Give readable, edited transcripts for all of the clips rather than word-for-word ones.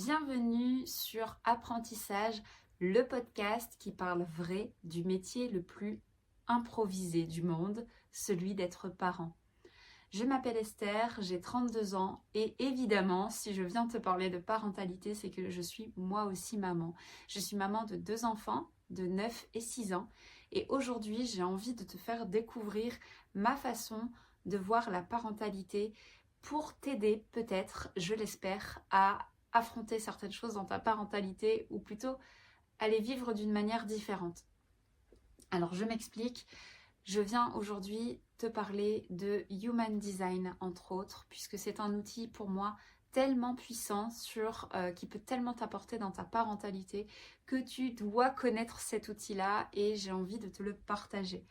Bienvenue sur Apprentissage, le podcast qui parle vrai du métier le plus improvisé du monde, celui d'être parent. Je m'appelle Esther, j'ai 32 ans et évidemment, si je viens te parler de parentalité, c'est que je suis moi aussi maman. Je suis maman de 2 enfants, de 9 et 6 ans et aujourd'hui, j'ai envie de te faire découvrir ma façon de voir la parentalité pour t'aider peut-être, je l'espère, à affronter certaines choses dans ta parentalité ou plutôt à les vivre d'une manière différente. Alors je m'explique, je viens aujourd'hui te parler de Human Design entre autres, puisque c'est un outil pour moi tellement puissant qui peut tellement t'apporter dans ta parentalité que tu dois connaître cet outil-là et j'ai envie de te le partager.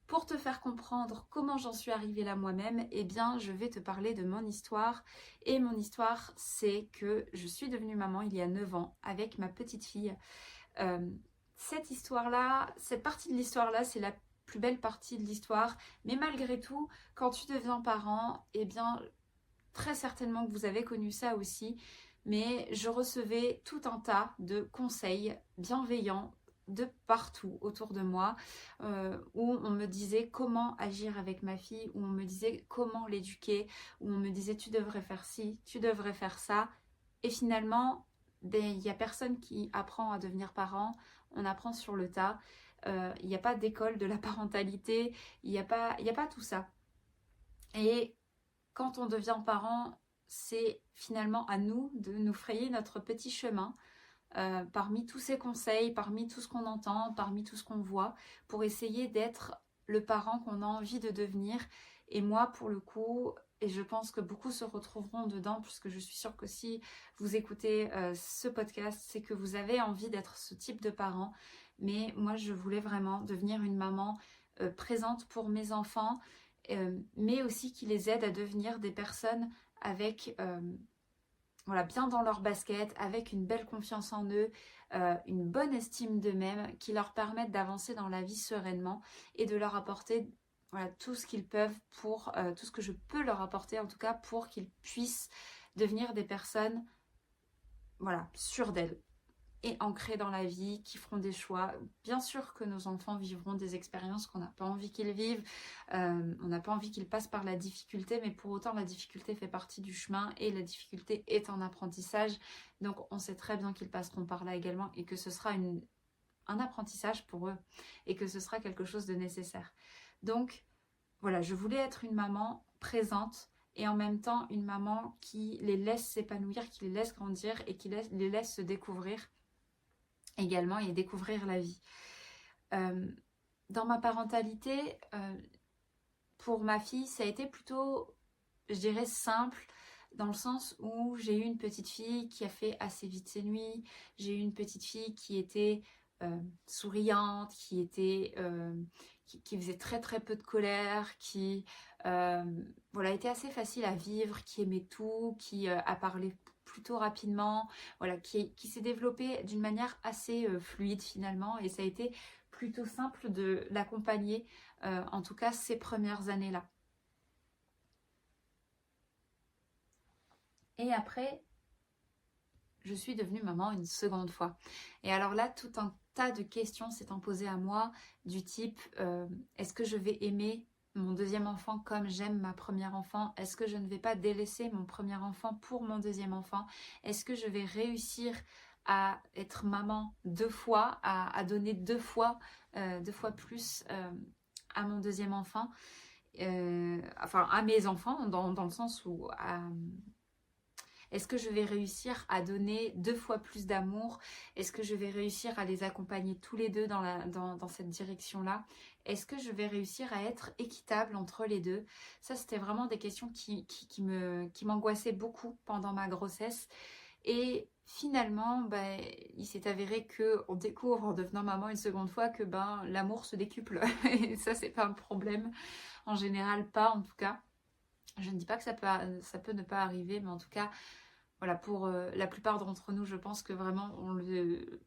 Pour te faire comprendre comment j'en suis arrivée là moi-même, eh bien, je vais te parler de mon histoire. Et mon histoire, c'est que je suis devenue maman il y a 9 ans avec ma petite fille. Euh, cette histoire-là, cette partie de l'histoire-là, c'est la plus belle partie de l'histoire. Mais malgré tout, quand tu deviens parent, eh bien, très certainement que vous avez connu ça aussi. Mais je recevais tout un tas de conseils bienveillants de partout autour de moi, où on me disait comment agir avec ma fille, où on me disait comment l'éduquer, où on me disait tu devrais faire ci, tu devrais faire ça. Et finalement, il n'y a personne qui apprend à devenir parent, on apprend sur le tas. Il n'y a pas d'école de la parentalité, il n'y a pas tout ça. Et quand on devient parent, c'est finalement à nous de nous frayer notre petit chemin parmi tous ces conseils, parmi tout ce qu'on entend, parmi tout ce qu'on voit, pour essayer d'être le parent qu'on a envie de devenir. Et moi, pour le coup, et je pense que beaucoup se retrouveront dedans, puisque je suis sûre que si vous écoutez ce podcast, c'est que vous avez envie d'être ce type de parent. Mais moi, je voulais vraiment devenir une maman présente pour mes enfants, mais aussi qui les aide à devenir des personnes avec voilà, bien dans leur basket, avec une belle confiance en eux, une bonne estime d'eux-mêmes, qui leur permettent d'avancer dans la vie sereinement et de leur apporter voilà, tout ce qu'ils peuvent pour, tout ce que je peux leur apporter en tout cas pour qu'ils puissent devenir des personnes voilà, sûres d'elles et ancrés dans la vie, qui feront des choix. Bien sûr que nos enfants vivront des expériences qu'on n'a pas envie qu'ils vivent, on n'a pas envie qu'ils passent par la difficulté, mais pour autant la difficulté fait partie du chemin et la difficulté est un apprentissage, donc on sait très bien qu'ils passeront par là également et que ce sera un apprentissage pour eux et que ce sera quelque chose de nécessaire. Donc voilà, je voulais être une maman présente et en même temps une maman qui les laisse s'épanouir, qui les laisse grandir et qui les laisse se découvrir également et découvrir la vie. Dans ma parentalité, pour ma fille, ça a été plutôt, je dirais, simple, dans le sens où j'ai eu une petite fille qui a fait assez vite ses nuits, j'ai eu une petite fille qui était souriante, qui faisait très très peu de colère, qui voilà, était assez facile à vivre, qui aimait tout, qui a parlé plutôt rapidement, voilà, qui s'est développée d'une manière assez fluide finalement, et ça a été plutôt simple de l'accompagner, en tout cas ces premières années-là. Et après, je suis devenue maman une seconde fois. Et alors là, tout un tas de questions s'étant posées à moi, du type est-ce que je vais aimer mon deuxième enfant comme j'aime ma première enfant? Est-ce que je ne vais pas délaisser mon premier enfant pour mon deuxième enfant? Est-ce que je vais réussir à être maman 2 fois, à donner 2 fois, 2 fois plus à mon deuxième enfant, enfin à mes enfants, dans le sens où est-ce que je vais réussir à donner 2 fois plus d'amour? Est-ce que je vais réussir à les accompagner tous les deux dans cette direction-là? Est-ce que je vais réussir à être équitable entre les deux? Ça, c'était vraiment des questions qui m'angoissaient beaucoup pendant ma grossesse. Et finalement, il s'est avéré qu'on découvre en devenant maman une seconde fois que l'amour se décuple. Et ça, c'est pas un problème. En général, pas en tout cas. Je ne dis pas que ça peut ne pas arriver, mais en tout cas, voilà, pour la plupart d'entre nous, je pense que vraiment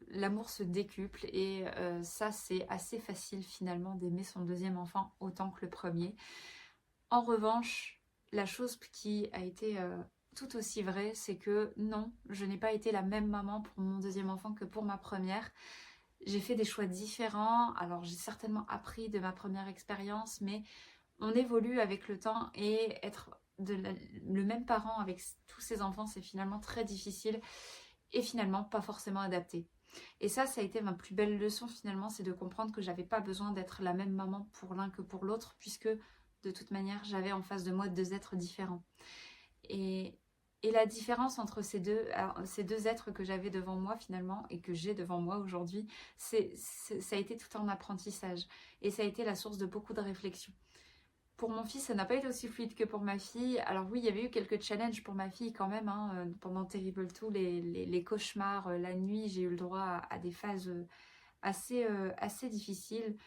l'amour se décuple et ça, c'est assez facile finalement d'aimer son deuxième enfant autant que le premier. En revanche, la chose qui a été tout aussi vrai, c'est que non, je n'ai pas été la même maman pour mon deuxième enfant que pour ma première. J'ai fait des choix différents, alors j'ai certainement appris de ma première expérience, mais on évolue avec le temps et être le même parent avec tous ses enfants, c'est finalement très difficile et finalement pas forcément adapté. Et ça a été ma plus belle leçon finalement, c'est de comprendre que j'avais pas besoin d'être la même maman pour l'un que pour l'autre, puisque de toute manière j'avais en face de moi deux êtres différents. Et, et la différence entre ces deux êtres que j'avais devant moi finalement et que j'ai devant moi aujourd'hui, ça a été tout un apprentissage et ça a été la source de beaucoup de réflexions. Pour mon fils, ça n'a pas été aussi fluide que pour ma fille. Alors oui, il y avait eu quelques challenges pour ma fille quand même. Pendant Terrible 2, les cauchemars, la nuit, j'ai eu le droit à des phases assez difficiles.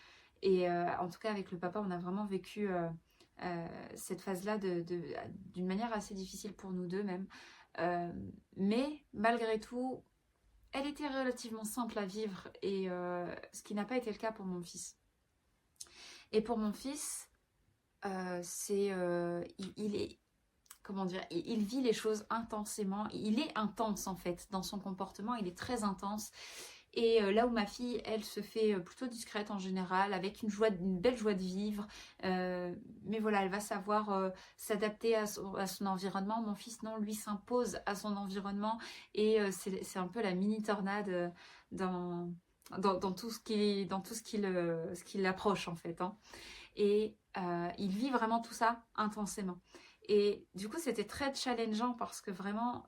Et en tout cas, avec le papa, on a vraiment vécu cette phase-là d'une manière assez difficile pour nous deux même. Mais malgré tout, elle était relativement simple à vivre, et ce qui n'a pas été le cas pour mon fils. Et pour mon fils, il est, comment dire, il vit les choses intensément. Il est intense en fait dans son comportement, il est très intense. Et là où ma fille, elle se fait plutôt discrète en général, avec une belle joie de vivre. Mais voilà, elle va savoir s'adapter à son environnement. Mon fils, non, lui s'impose à son environnement. Et c'est un peu la mini tornade dans tout ce qui l'approche en fait. Et il vit vraiment tout ça intensément. Et du coup, c'était très challengeant parce que vraiment...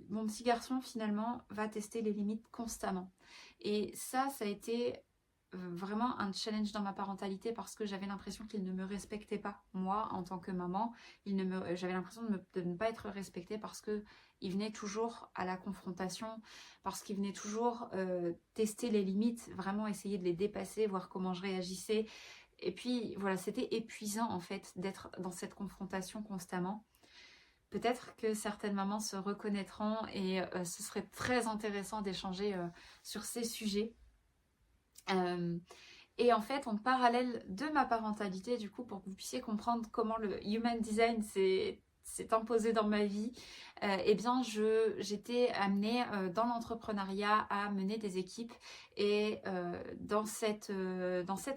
mon petit garçon finalement va tester les limites constamment, et ça a été vraiment un challenge dans ma parentalité, parce que j'avais l'impression qu'il ne me respectait pas moi en tant que maman. J'avais l'impression de ne pas être respectée parce que il venait toujours à la confrontation, parce qu'il venait toujours tester les limites, vraiment essayer de les dépasser, voir comment je réagissais. Et puis voilà, c'était épuisant en fait d'être dans cette confrontation constamment. Peut-être que certaines mamans se reconnaîtront, et ce serait très intéressant d'échanger sur ces sujets. Et en fait, en parallèle de ma parentalité, du coup, pour que vous puissiez comprendre comment le Human Design s'est imposé dans ma vie, eh bien, j'étais amenée dans l'entrepreneuriat à mener des équipes. Et dans cette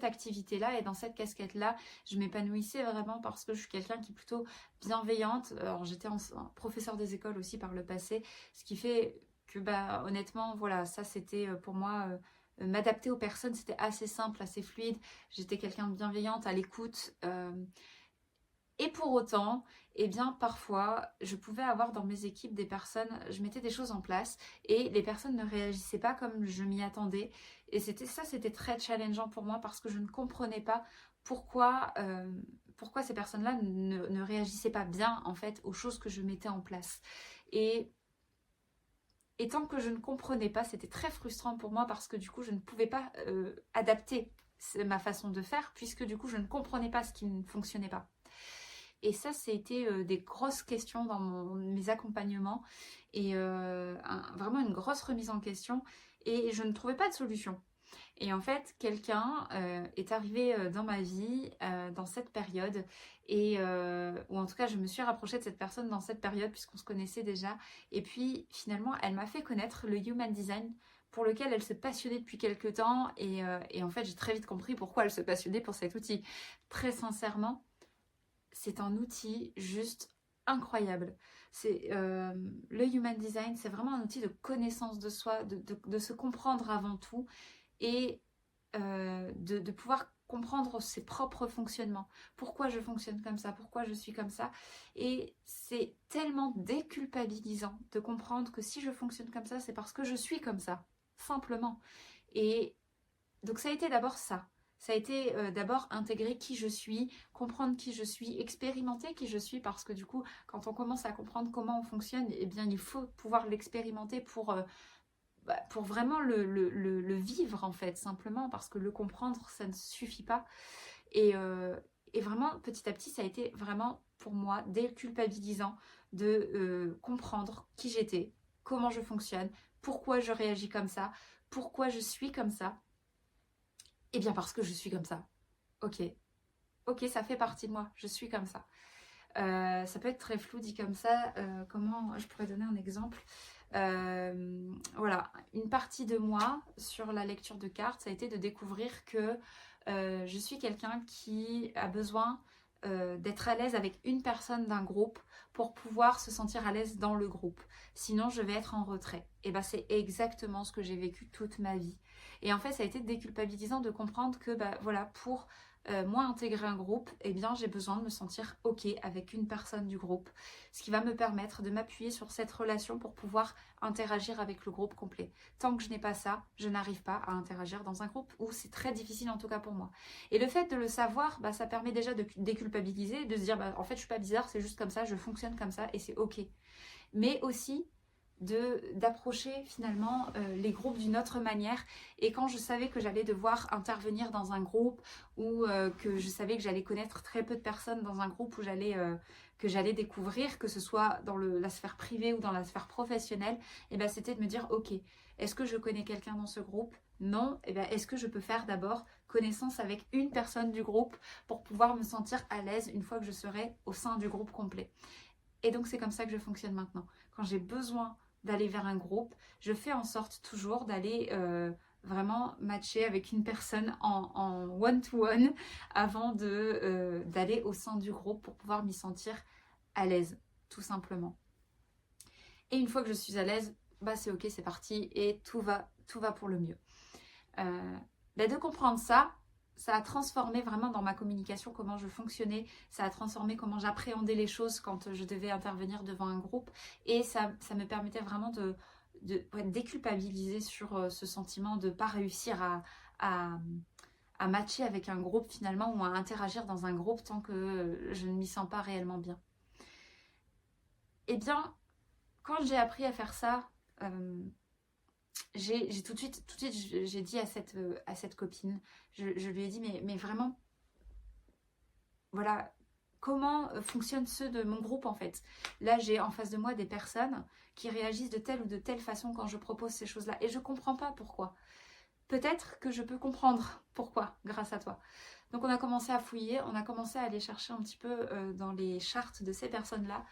activité-là et dans cette casquette-là, je m'épanouissais vraiment parce que je suis quelqu'un qui est plutôt bienveillante. Alors, j'étais professeure des écoles aussi par le passé, ce qui fait que, bah, honnêtement, voilà, ça c'était pour moi... m'adapter aux personnes, c'était assez simple, assez fluide. J'étais quelqu'un de bienveillante, à l'écoute. Et pour autant, eh bien, parfois, je pouvais avoir dans mes équipes des personnes, je mettais des choses en place et les personnes ne réagissaient pas comme je m'y attendais. Et c'était très challengeant pour moi, parce que je ne comprenais pas pourquoi ces personnes-là ne réagissaient pas bien, en fait, aux choses que je mettais en place. Et tant que je ne comprenais pas, c'était très frustrant pour moi, parce que du coup, je ne pouvais pas adapter ma façon de faire, puisque du coup, je ne comprenais pas ce qui ne fonctionnait pas. Et ça a été des grosses questions dans mes accompagnements, et vraiment une grosse remise en question, et je ne trouvais pas de solution. Et en fait, quelqu'un est arrivé dans ma vie dans cette période, et ou en tout cas, je me suis rapprochée de cette personne dans cette période puisqu'on se connaissait déjà. Et puis, finalement, elle m'a fait connaître le Human Design, pour lequel elle se passionnait depuis quelques temps. Et en fait, j'ai très vite compris pourquoi elle se passionnait pour cet outil. Très sincèrement, c'est un outil juste incroyable. Le Human Design, c'est vraiment un outil de connaissance de soi, de se comprendre avant tout, et de pouvoir comprendre ses propres fonctionnements. Pourquoi je fonctionne comme ça, pourquoi je suis comme ça. Et c'est tellement déculpabilisant de comprendre que si je fonctionne comme ça, c'est parce que je suis comme ça, simplement. Et donc ça a été d'abord ça. Ça a été d'abord intégrer qui je suis, comprendre qui je suis, expérimenter qui je suis, parce que du coup, quand on commence à comprendre comment on fonctionne, eh bien, il faut pouvoir l'expérimenter pour vraiment le vivre, en fait, simplement, parce que le comprendre, ça ne suffit pas. Et vraiment, petit à petit, ça a été vraiment, pour moi, déculpabilisant de comprendre qui j'étais, comment je fonctionne, pourquoi je réagis comme ça, pourquoi je suis comme ça. Eh bien, parce que je suis comme ça. Ok, ça fait partie de moi, je suis comme ça. Ça peut être très flou dit comme ça. Comment je pourrais donner un exemple? Voilà, une partie de moi sur la lecture de cartes, ça a été de découvrir que je suis quelqu'un qui a besoin d'être à l'aise avec une personne d'un groupe pour pouvoir se sentir à l'aise dans le groupe. Sinon, je vais être en retrait. Et bien, c'est exactement ce que j'ai vécu toute ma vie. Et en fait, ça a été déculpabilisant de comprendre que, bah, voilà, pour moi intégrer un groupe, eh bien, j'ai besoin de me sentir OK avec une personne du groupe. Ce qui va me permettre de m'appuyer sur cette relation pour pouvoir interagir avec le groupe complet. Tant que je n'ai pas ça, je n'arrive pas à interagir dans un groupe où c'est très difficile en tout cas pour moi. Et le fait de le savoir, bah, ça permet déjà de déculpabiliser, de se dire bah, en fait je suis pas bizarre, c'est juste comme ça, je fonctionne comme ça et c'est ok. Mais aussi d'approcher finalement les groupes d'une autre manière. Et quand je savais que j'allais devoir intervenir dans un groupe ou que je savais que j'allais connaître très peu de personnes dans un groupe où que j'allais découvrir, que ce soit dans la sphère privée ou dans la sphère professionnelle, et ben c'était de me dire ok, est-ce que je connais quelqu'un dans ce groupe? Non, et ben est-ce que je peux faire d'abord connaissance avec une personne du groupe pour pouvoir me sentir à l'aise une fois que je serai au sein du groupe complet. Et donc c'est comme ça que je fonctionne maintenant. Quand j'ai besoin d'aller vers un groupe, je fais en sorte toujours d'aller vraiment matcher avec une personne en one-to-one avant d'aller au sein du groupe pour pouvoir m'y sentir à l'aise, tout simplement. Et une fois que je suis à l'aise, bah c'est ok, c'est parti et tout va pour le mieux. De comprendre ça, ça a transformé vraiment dans ma communication comment je fonctionnais, ça a transformé comment j'appréhendais les choses quand je devais intervenir devant un groupe et ça me permettait vraiment de déculpabiliser sur ce sentiment de ne pas réussir à matcher avec un groupe finalement ou à interagir dans un groupe tant que je ne m'y sens pas réellement bien. Eh bien, quand j'ai appris à faire ça, j'ai tout de suite j'ai dit à cette copine, je lui ai dit mais vraiment voilà comment fonctionnent ceux de mon groupe en fait. Là j'ai en face de moi des personnes qui réagissent de telle ou de telle façon quand je propose ces choses là et je comprends pas pourquoi. Peut-être que je peux comprendre pourquoi grâce à toi. Donc on a commencé à fouiller, on a commencé à aller chercher un petit peu dans les chartes de ces personnes-là,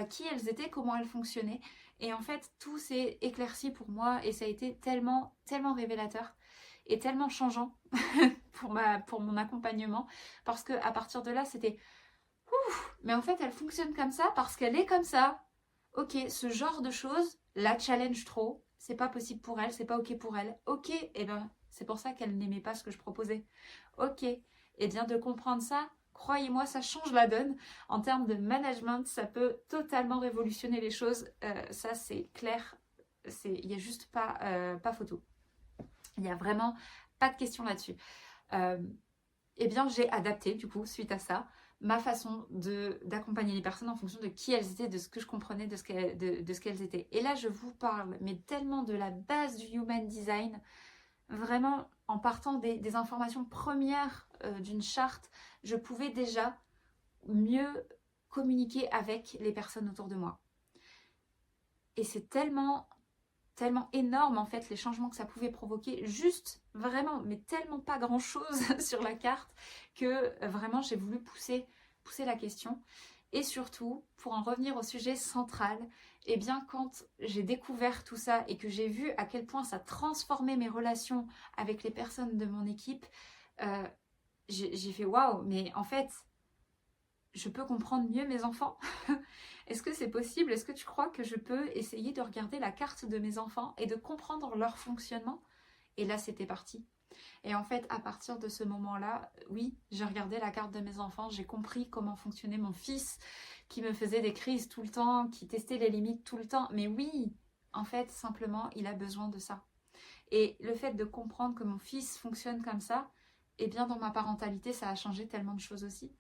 qui elles étaient, comment elles fonctionnaient. Et en fait, tout s'est éclairci pour moi et ça a été tellement, tellement révélateur et tellement changeant pour mon accompagnement. Parce qu'à partir de là, c'était ouf, mais en fait, elle fonctionne comme ça parce qu'elle est comme ça. Ok, ce genre de choses la challenge trop. C'est pas possible pour elle, c'est pas ok pour elle. Ok, et ben c'est pour ça qu'elle n'aimait pas ce que je proposais. Ok, et bien de comprendre ça, croyez-moi, ça change la donne. En termes de management, ça peut totalement révolutionner les choses. Ça, c'est clair. Il n'y a juste pas photo. Il n'y a vraiment pas de question là-dessus. Eh bien, j'ai adapté, du coup, suite à ça, ma façon d'accompagner les personnes en fonction de qui elles étaient, de ce que je comprenais de ce qu'elles étaient. Et là, je vous parle, mais tellement de la base du Human Design, vraiment, en partant des informations premières d'une charte, je pouvais déjà mieux communiquer avec les personnes autour de moi. Et c'est tellement énorme en fait les changements que ça pouvait provoquer, juste vraiment, mais tellement pas grand chose sur la carte que vraiment j'ai voulu pousser la question. Et surtout, pour en revenir au sujet central, eh bien quand j'ai découvert tout ça et que j'ai vu à quel point ça transformait mes relations avec les personnes de mon équipe, j'ai fait waouh, mais en fait je peux comprendre mieux mes enfants. Est-ce que c'est possible? Est-ce que tu crois que je peux essayer de regarder la carte de mes enfants et de comprendre leur fonctionnement? Et là, c'était parti. Et en fait, à partir de ce moment-là, oui, j'ai regardé la carte de mes enfants, j'ai compris comment fonctionnait mon fils, qui me faisait des crises tout le temps, qui testait les limites tout le temps. Mais oui, en fait, simplement, il a besoin de ça. Et le fait de comprendre que mon fils fonctionne comme ça, eh bien, dans ma parentalité, ça a changé tellement de choses aussi.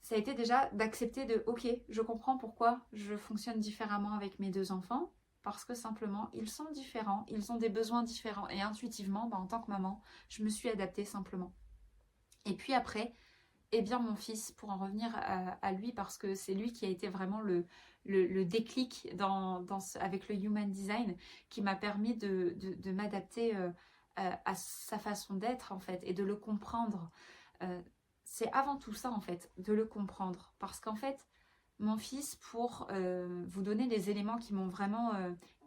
Ça a été déjà d'accepter de « Ok, je comprends pourquoi je fonctionne différemment avec mes deux enfants, parce que simplement, ils sont différents, ils ont des besoins différents. Et intuitivement, en tant que maman, je me suis adaptée simplement. » Et puis après, eh bien mon fils, pour en revenir à lui, parce que c'est lui qui a été vraiment le déclic avec le Human Design, qui m'a permis de m'adapter à sa façon d'être en fait, et de le comprendre. c'est avant tout ça en fait, de le comprendre. Parce qu'en fait, mon fils, pour vous donner les éléments qui m'ont vraiment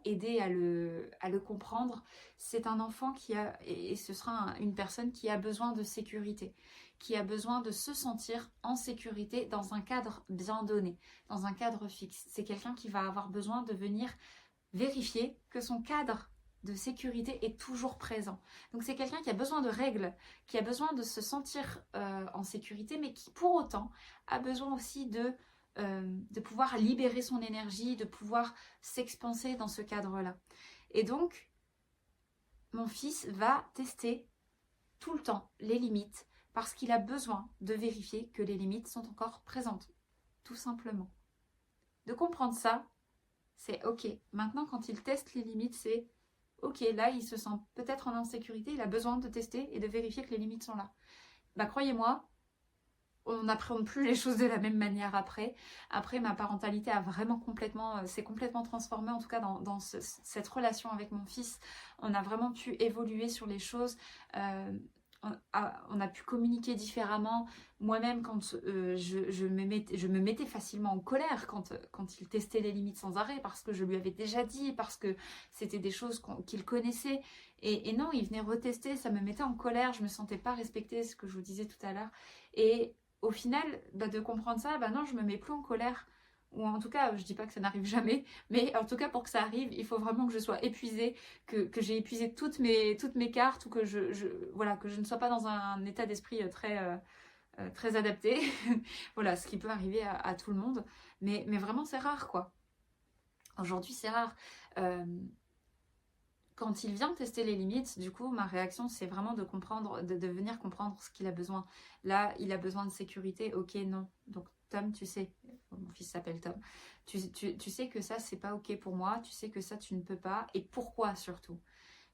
aidé à le comprendre, c'est un enfant qui a, et ce sera une personne qui a besoin de sécurité, qui a besoin de se sentir en sécurité dans un cadre bien donné, dans un cadre fixe. C'est quelqu'un qui va avoir besoin de venir vérifier que son cadre de sécurité est toujours présent. Donc c'est quelqu'un qui a besoin de règles, qui a besoin de se sentir en sécurité, mais qui pour autant a besoin aussi de pouvoir libérer son énergie, de pouvoir s'expanser dans ce cadre-là. Et donc, mon fils va tester tout le temps les limites parce qu'il a besoin de vérifier que les limites sont encore présentes, tout simplement. De comprendre ça, c'est ok. Maintenant, quand il teste les limites, c'est ok, là, il se sent peut-être en insécurité, il a besoin de tester et de vérifier que les limites sont là. Bah, croyez-moi, on n'appréhende plus les choses de la même manière après. Après, ma parentalité a vraiment s'est complètement transformée, en tout cas dans cette relation avec mon fils. On a vraiment pu évoluer sur les choses. On a pu communiquer différemment. Moi-même, quand je me mettais facilement en colère quand il testait les limites sans arrêt, parce que je lui avais déjà dit, parce que c'était des choses qu'il connaissait. Et non, il venait retester, ça me mettait en colère, je ne me sentais pas respectée, ce que je vous disais tout à l'heure. Et au final, de comprendre ça, non, je me mets plus en colère. Ou en tout cas, je dis pas que ça n'arrive jamais, mais en tout cas, pour que ça arrive, il faut vraiment que je sois épuisée, que j'ai épuisé toutes mes cartes, ou que voilà, que je ne sois pas dans un état d'esprit très adapté. Voilà, ce qui peut arriver à tout le monde. Mais vraiment, c'est rare, quoi. Aujourd'hui, c'est rare. Quand il vient tester les limites, du coup, ma réaction, c'est vraiment de comprendre, de venir comprendre ce qu'il a besoin. Là, il a besoin de sécurité, ok, non. Donc, Tom, tu sais, mon fils s'appelle Tom, tu sais que ça, c'est pas ok pour moi, tu sais que ça, tu ne peux pas. Et pourquoi surtout?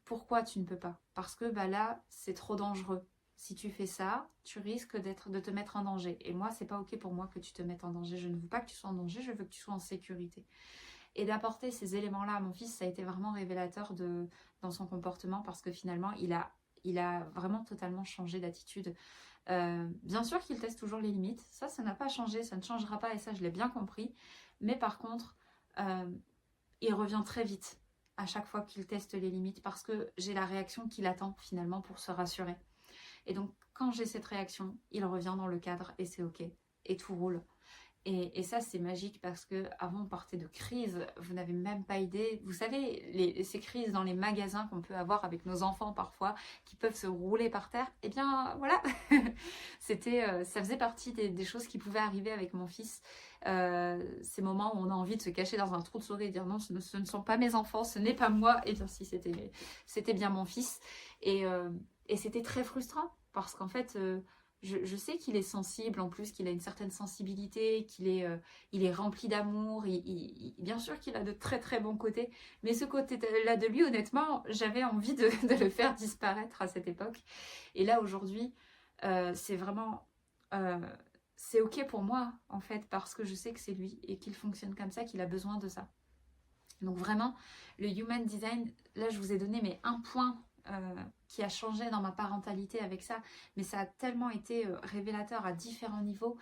Pourquoi tu ne peux pas? Parce que là, c'est trop dangereux. Si tu fais ça, tu risques de te mettre en danger. Et moi, c'est pas ok pour moi que tu te mettes en danger. Je ne veux pas que tu sois en danger, je veux que tu sois en sécurité. Et d'apporter ces éléments-là à mon fils, ça a été vraiment révélateur dans son comportement, parce que finalement, il a vraiment totalement changé d'attitude. Bien sûr qu'il teste toujours les limites, ça n'a pas changé, ça ne changera pas, et ça, je l'ai bien compris. Mais par contre, il revient très vite à chaque fois qu'il teste les limites, parce que j'ai la réaction qu'il attend finalement pour se rassurer. Et donc, quand j'ai cette réaction, il revient dans le cadre et c'est ok. Et tout roule. Et ça, c'est magique, parce que avant on partait de crises, vous n'avez même pas idée. Vous savez, ces crises dans les magasins qu'on peut avoir avec nos enfants parfois, qui peuvent se rouler par terre, eh bien voilà, ça faisait partie des choses qui pouvaient arriver avec mon fils. Ces moments où on a envie de se cacher dans un trou de souris et dire non, ce ne sont pas mes enfants, ce n'est pas moi. Et bien si, c'était bien mon fils. Et c'était très frustrant, parce qu'en fait... Je sais qu'il est sensible, en plus qu'il a une certaine sensibilité, il est rempli d'amour, bien sûr qu'il a de très très bons côtés, mais ce côté-là de lui, honnêtement, j'avais envie de le faire disparaître à cette époque. Et là, aujourd'hui, c'est vraiment... c'est ok pour moi, en fait, parce que je sais que c'est lui et qu'il fonctionne comme ça, qu'il a besoin de ça. Donc vraiment, le Human Design, là, je vous ai donné un point... qui a changé dans ma parentalité avec ça, mais ça a tellement été révélateur à différents niveaux,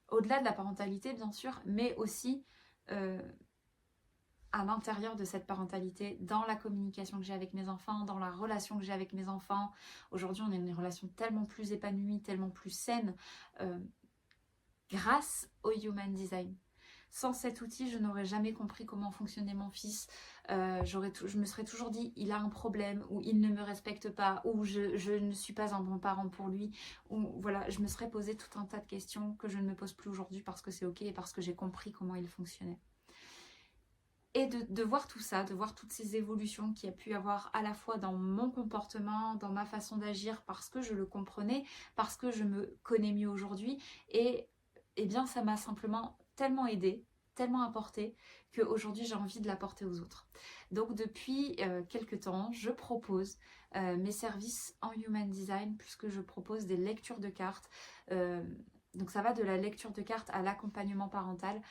au-delà de la parentalité bien sûr, mais aussi à l'intérieur de cette parentalité, dans la communication que j'ai avec mes enfants, dans la relation que j'ai avec mes enfants. Aujourd'hui, on a une relation tellement plus épanouie, tellement plus saine, grâce au Human Design. Sans cet outil, je n'aurais jamais compris comment fonctionnait mon fils. Je me serais toujours dit, il a un problème, ou il ne me respecte pas, ou je ne suis pas un bon parent pour lui. Ou voilà, je me serais posé tout un tas de questions que je ne me pose plus aujourd'hui, parce que c'est ok et parce que j'ai compris comment il fonctionnait. Et de voir tout ça, de voir toutes ces évolutions qu'il y a pu avoir à la fois dans mon comportement, dans ma façon d'agir, parce que je le comprenais, parce que je me connais mieux aujourd'hui. Et bien, ça m'a simplement tellement aidée, tellement apporté, qu'aujourd'hui j'ai envie de l'apporter aux autres. Donc depuis quelques temps, je propose mes services en Human Design, puisque je propose des lectures de cartes, Donc ça va de la lecture de cartes à l'accompagnement parental,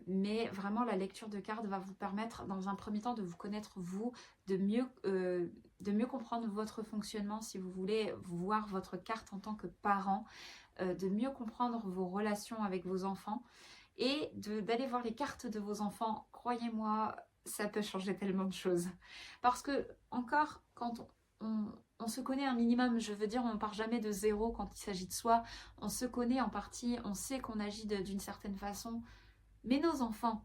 mais vraiment la lecture de cartes va vous permettre dans un premier temps de vous connaître vous, de mieux comprendre votre fonctionnement si vous voulez voir votre carte en tant que parent, de mieux comprendre vos relations avec vos enfants et d'aller voir les cartes de vos enfants. Croyez-moi, ça peut changer tellement de choses. Parce que encore, quand on se connaît un minimum, je veux dire, on ne part jamais de zéro quand il s'agit de soi, on se connaît en partie, on sait qu'on agit d'une certaine façon, mais nos enfants,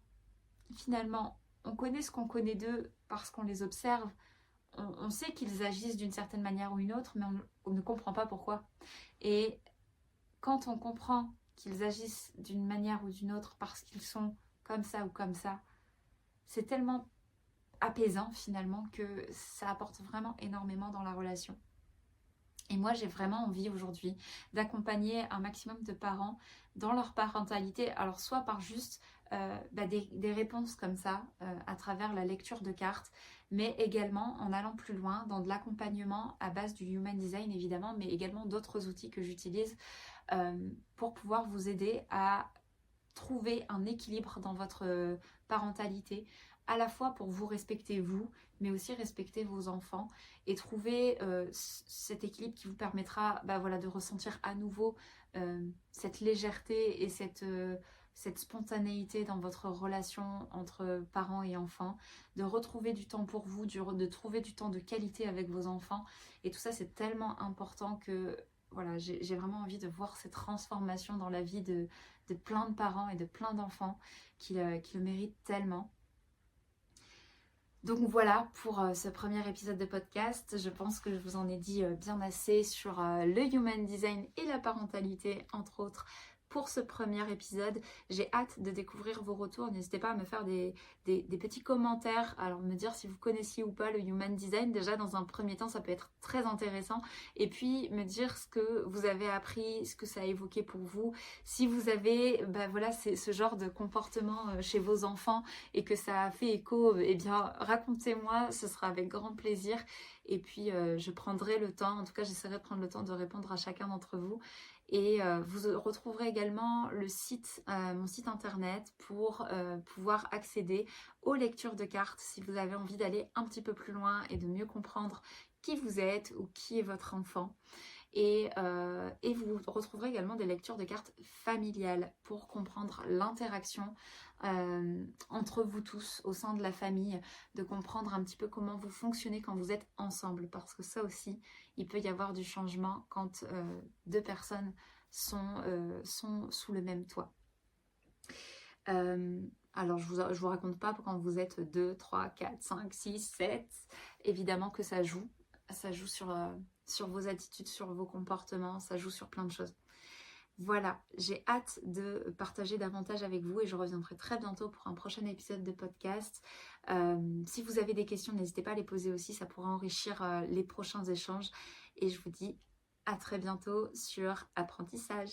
finalement, on connaît ce qu'on connaît d'eux parce qu'on les observe, on sait qu'ils agissent d'une certaine manière ou une autre, mais on ne comprend pas pourquoi. Et quand on comprend qu'ils agissent d'une manière ou d'une autre parce qu'ils sont comme ça ou comme ça, c'est tellement apaisant finalement que ça apporte vraiment énormément dans la relation. Et moi, j'ai vraiment envie aujourd'hui d'accompagner un maximum de parents dans leur parentalité, alors soit par juste des réponses comme ça, à travers la lecture de cartes, mais également en allant plus loin dans de l'accompagnement à base du Human Design évidemment, mais également d'autres outils que j'utilise pour pouvoir vous aider à trouver un équilibre dans votre parentalité, à la fois pour vous respecter vous, mais aussi respecter vos enfants et trouver cet équilibre qui vous permettra de ressentir à nouveau cette légèreté et cette spontanéité dans votre relation entre parents et enfants, de retrouver du temps pour vous, de trouver du temps de qualité avec vos enfants. Et tout ça, c'est tellement important que voilà, j'ai vraiment envie de voir cette transformation dans la vie de plein de parents et de plein d'enfants qui le méritent tellement. Donc voilà pour ce premier épisode de podcast. Je pense que je vous en ai dit bien assez sur le Human Design et la parentalité, entre autres, pour ce premier épisode. J'ai hâte de découvrir vos retours. N'hésitez pas à me faire des petits commentaires, alors me dire si vous connaissiez ou pas le Human Design. Déjà, dans un premier temps, ça peut être très intéressant. Et puis, me dire ce que vous avez appris, ce que ça a évoqué pour vous. Si vous avez c'est ce genre de comportement chez vos enfants et que ça a fait écho, eh bien, racontez-moi, ce sera avec grand plaisir. Et puis, je prendrai le temps, en tout cas, j'essaierai de prendre le temps de répondre à chacun d'entre vous. Et vous retrouverez également le site, mon site internet pour pouvoir accéder aux lectures de cartes si vous avez envie d'aller un petit peu plus loin et de mieux comprendre qui vous êtes ou qui est votre enfant. Et vous retrouverez également des lectures de cartes familiales pour comprendre l'interaction entre vous tous au sein de la famille, de comprendre un petit peu comment vous fonctionnez quand vous êtes ensemble, parce que ça aussi, il peut y avoir du changement quand deux personnes sont sous le même toit. Alors je vous raconte pas quand vous êtes 2, 3, 4, 5, 6, 7, évidemment que ça joue sur vos attitudes, sur vos comportements, ça joue sur plein de choses. Voilà, j'ai hâte de partager davantage avec vous et je reviendrai très bientôt pour un prochain épisode de podcast. Si vous avez des questions, n'hésitez pas à les poser aussi, ça pourra enrichir les prochains échanges. Et je vous dis à très bientôt sur Apprentissage.